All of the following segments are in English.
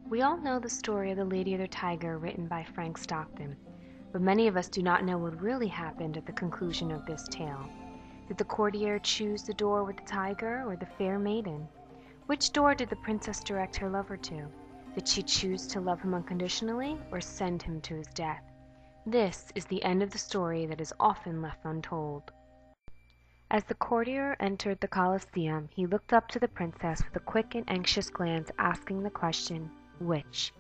We all know the story of the Gladiator tiger written by Frank Stockton, but many of us do not know what really happened at the conclusion of this tale. Did the courtier choose the door with the tiger or the fair maiden? Which door did the princess direct her lover to? Did she choose to love him unconditionally or send him to his death? This is the end of the story that is often left untold. As the courtier entered the Colosseum, he looked up to the princess with a quick and anxious glance, asking the question, "Which?"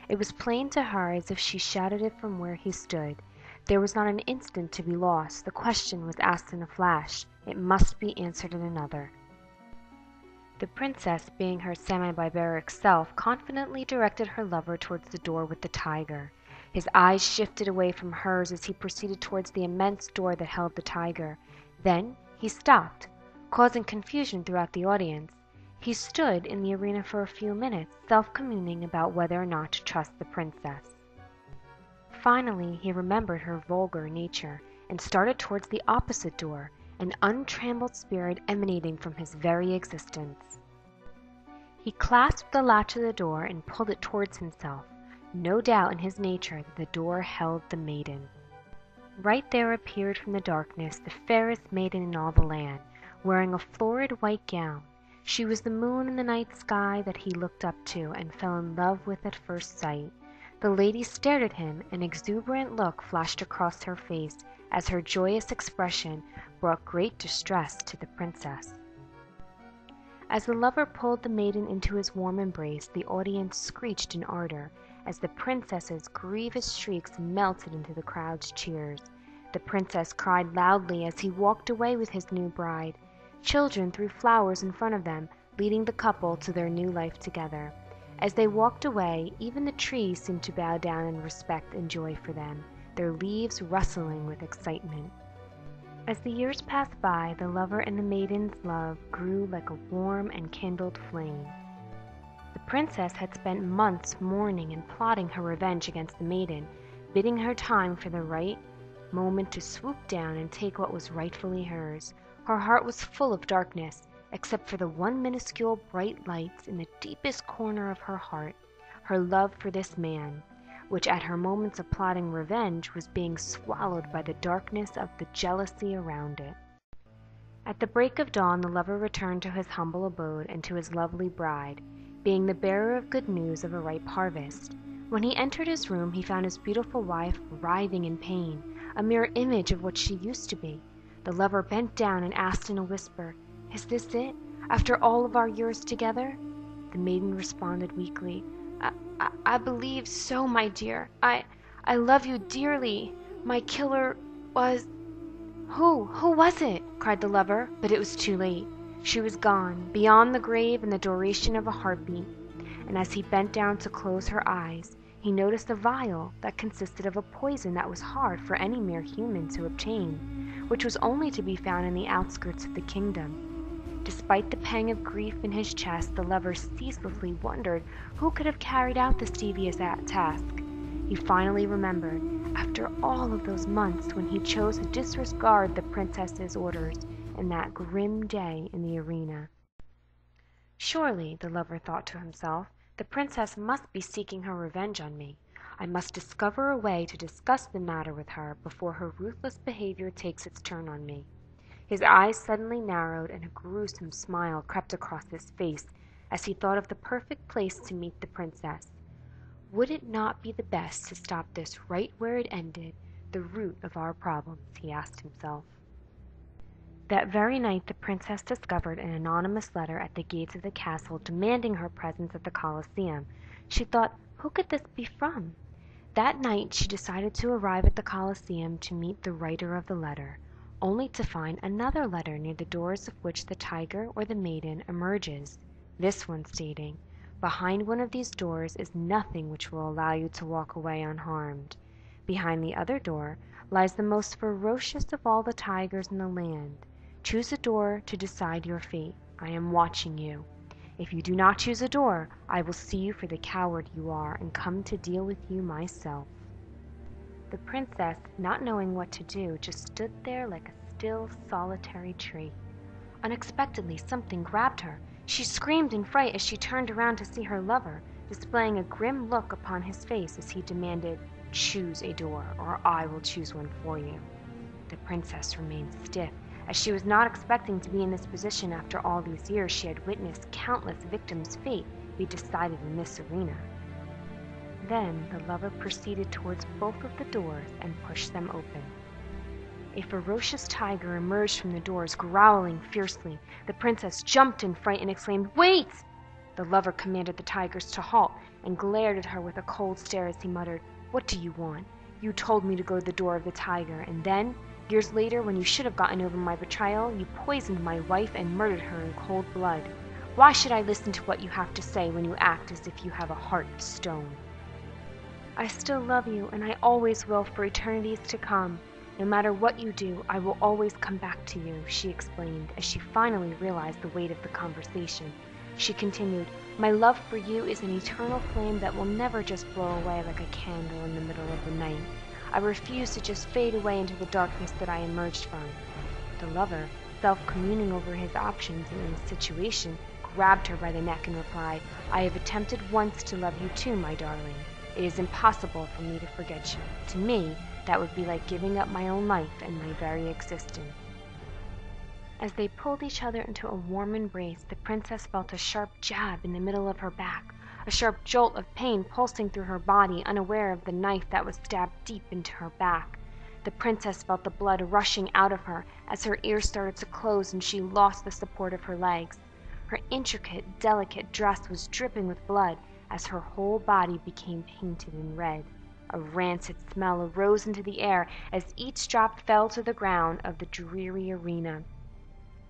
It was plain to her as if she shouted it from where he stood. There was not an instant to be lost. The question was asked in a flash. It must be answered in another. The princess, being her semi-barbaric self, confidently directed her lover towards the door with the tiger. His eyes shifted away from hers as he proceeded towards the immense door that held the tiger. Then he stopped, causing confusion throughout the audience. He stood in the arena for a few minutes, self-communing about whether or not to trust the princess. Finally, he remembered her vulgar nature and started towards the opposite door, an untrammeled spirit emanating from his very existence. He clasped the latch of the door and pulled it towards himself, no doubt in his nature that the door held the maiden. Right there appeared from the darkness the fairest maiden in all the land, wearing a florid white gown. She was the moon in the night sky that he looked up to and fell in love with at first sight. The lady stared at him, an exuberant look flashed across her face as her joyous expression brought great distress to the princess. As the lover pulled the maiden into his warm embrace, the audience screeched in ardor as the princess's grievous shrieks melted into the crowd's cheers. The princess cried loudly as he walked away with his new bride. Children threw flowers in front of them, leading the couple to their new life together. As they walked away, even the trees seemed to bow down in respect and joy for them, their leaves rustling with excitement. As the years passed by, the lover and the maiden's love grew like a warm and kindled flame. The princess had spent months mourning and plotting her revenge against the maiden, bidding her time for the right moment to swoop down and take what was rightfully hers. Her heart was full of darkness, except for the one minuscule bright light in the deepest corner of her heart, her love for this man, which at her moments of plotting revenge was being swallowed by the darkness of the jealousy around it. At the break of dawn the lover returned to his humble abode and to his lovely bride, being the bearer of good news of a ripe harvest. When he entered his room he found his beautiful wife writhing in pain, a mirror image of what she used to be. The lover bent down and asked in a whisper, "Is this it, after all of our years together?" The maiden responded weakly, I believe so, my dear. I love you dearly. My killer was—" Who was it?" cried the lover, but it was too late. She was gone, beyond the grave and the duration of a heartbeat, and as he bent down to close her eyes, he noticed a vial that consisted of a poison that was hard for any mere human to obtain, which was only to be found in the outskirts of the kingdom. Despite the pang of grief in his chest, the lover ceaselessly wondered who could have carried out this devious task. He finally remembered, after all of those months when he chose to disregard the princess's orders in that grim day in the arena. Surely, the lover thought to himself, the princess must be seeking her revenge on me. I must discover a way to discuss the matter with her before her ruthless behavior takes its turn on me. His eyes suddenly narrowed and a gruesome smile crept across his face as he thought of the perfect place to meet the princess. Would it not be the best to stop this right where it ended, the root of our problems, he asked himself. That very night the princess discovered an anonymous letter at the gates of the castle demanding her presence at the Colosseum. She thought, who could this be from? That night she decided to arrive at the Colosseum to meet the writer of the letter, only to find another letter near the doors of which the tiger or the maiden emerges, this one stating, "Behind one of these doors is nothing which will allow you to walk away unharmed. Behind the other door lies the most ferocious of all the tigers in the land. Choose a door to decide your fate. I am watching you. If you do not choose a door, I will see you for the coward you are and come to deal with you myself." The princess, not knowing what to do, just stood there like a still, solitary tree. Unexpectedly, something grabbed her. She screamed in fright as she turned around to see her lover, displaying a grim look upon his face as he demanded, "Choose a door, or I will choose one for you." The princess remained stiff, as she was not expecting to be in this position after all these years she had witnessed countless victims' fate be decided in this arena. Then the lover proceeded towards both of the doors and pushed them open. A ferocious tiger emerged from the doors, growling fiercely. The princess jumped in fright and exclaimed, "Wait!" The lover commanded the tigers to halt and glared at her with a cold stare as he muttered, "What do you want? You told me to go to the door of the tiger, and then, years later, when you should have gotten over my betrayal, you poisoned my wife and murdered her in cold blood. Why should I listen to what you have to say when you act as if you have a heart of stone?" "I still love you, and I always will for eternities to come. No matter what you do, I will always come back to you," she explained, as she finally realized the weight of the conversation. She continued, "My love for you is an eternal flame that will never just blow away like a candle in the middle of the night. I refuse to just fade away into the darkness that I emerged from." The lover, self-communing over his options in this situation, grabbed her by the neck and replied, "I have attempted once to love you too, my darling. It is impossible for me to forget you. To me, that would be like giving up my own life and my very existence." As they pulled each other into a warm embrace, the princess felt a sharp jab in the middle of her back, a sharp jolt of pain pulsing through her body, unaware of the knife that was stabbed deep into her back. The princess felt the blood rushing out of her as her ears started to close and she lost the support of her legs. Her intricate, delicate dress was dripping with blood as her whole body became painted in red. A rancid smell arose into the air as each drop fell to the ground of the dreary arena,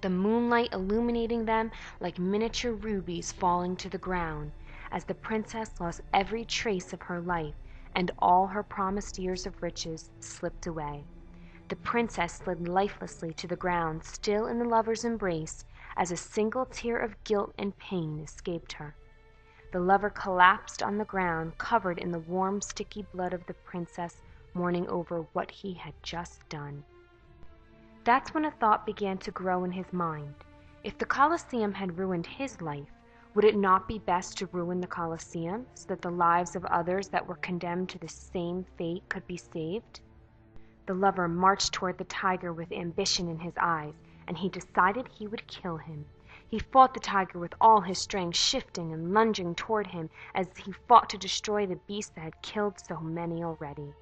the moonlight illuminating them like miniature rubies falling to the ground, as the princess lost every trace of her life, and all her promised years of riches slipped away. The princess slid lifelessly to the ground, still in the lover's embrace, as a single tear of guilt and pain escaped her. The lover collapsed on the ground, covered in the warm, sticky blood of the princess, mourning over what he had just done. That's when a thought began to grow in his mind. If the Colosseum had ruined his life, would it not be best to ruin the Colosseum so that the lives of others that were condemned to the same fate could be saved? The lover marched toward the tiger with ambition in his eyes, and he decided he would kill him. He fought the tiger with all his strength, shifting and lunging toward him as he fought to destroy the beast that had killed so many already.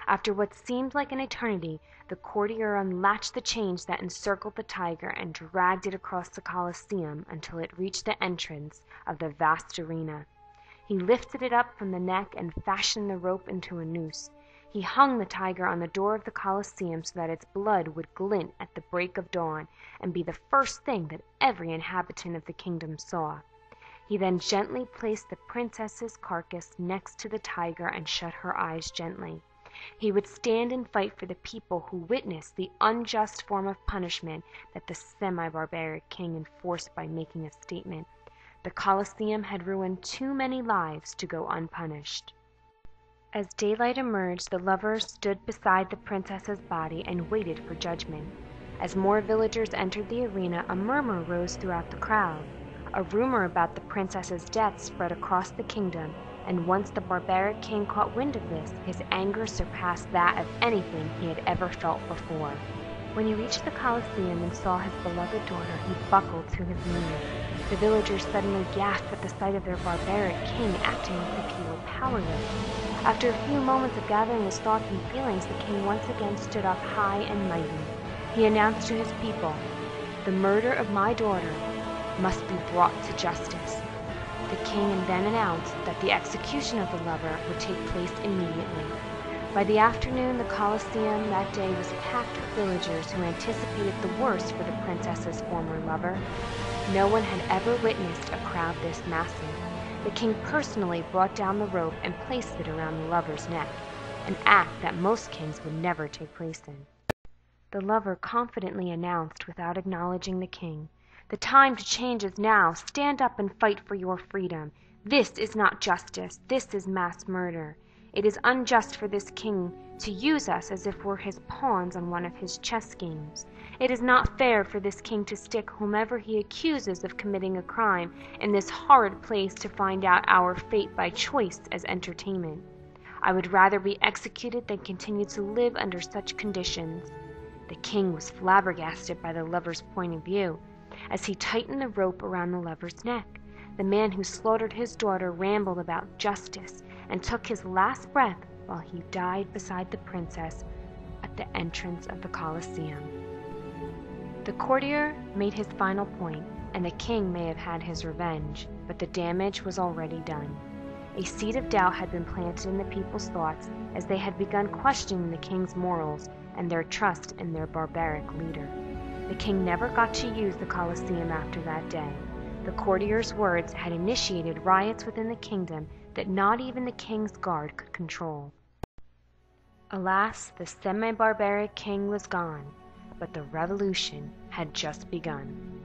After what seemed like an eternity, the courtier unlatched the chains that encircled the tiger and dragged it across the Colosseum until it reached the entrance of the vast arena. He lifted it up from the neck and fashioned the rope into a noose. He hung the tiger on the door of the Colosseum so that its blood would glint at the break of dawn and be the first thing that every inhabitant of the kingdom saw. He then gently placed the princess's carcass next to the tiger and shut her eyes gently. He would stand and fight for the people who witnessed the unjust form of punishment that the semi-barbaric king enforced by making a statement. The Colosseum had ruined too many lives to go unpunished. As daylight emerged, the lovers stood beside the princess's body and waited for judgment. As more villagers entered the arena, a murmur rose throughout the crowd. A rumor about the princess's death spread across the kingdom, and once the barbaric king caught wind of this, his anger surpassed that of anything he had ever felt before. When he reached the Colosseum and saw his beloved daughter, he buckled to his knees. The villagers suddenly gasped at the sight of their barbaric king acting as if he were powerless. After a few moments of gathering his thoughts and feelings, the king once again stood up high and mighty. He announced to his people, "The murder of my daughter must be brought to justice." The king then announced that the execution of the lover would take place immediately. By the afternoon, the Colosseum that day was packed with villagers who anticipated the worst for the princess's former lover. No one had ever witnessed a crowd this massive. The king personally brought down the rope and placed it around the lover's neck, an act that most kings would never take place in. The lover confidently announced without acknowledging the king, "The time to change is now. Stand up and fight for your freedom. This is not justice. This is mass murder. It is unjust for this king to use us as if we're his pawns on one of his chess games. It is not fair for this king to stick whomever he accuses of committing a crime in this horrid place to find out our fate by choice as entertainment. I would rather be executed than continue to live under such conditions." The king was flabbergasted by the lover's point of view. As he tightened the rope around the lover's neck, the man who slaughtered his daughter rambled about justice and took his last breath while he died beside the princess at the entrance of the Colosseum. The courtier made his final point, and the king may have had his revenge, but the damage was already done. A seed of doubt had been planted in the people's thoughts as they had begun questioning the king's morals and their trust in their barbaric leader. The king never got to use the Colosseum after that day. The courtier's words had initiated riots within the kingdom that not even the king's guard could control. Alas, the semi-barbaric king was gone, but the revolution had just begun.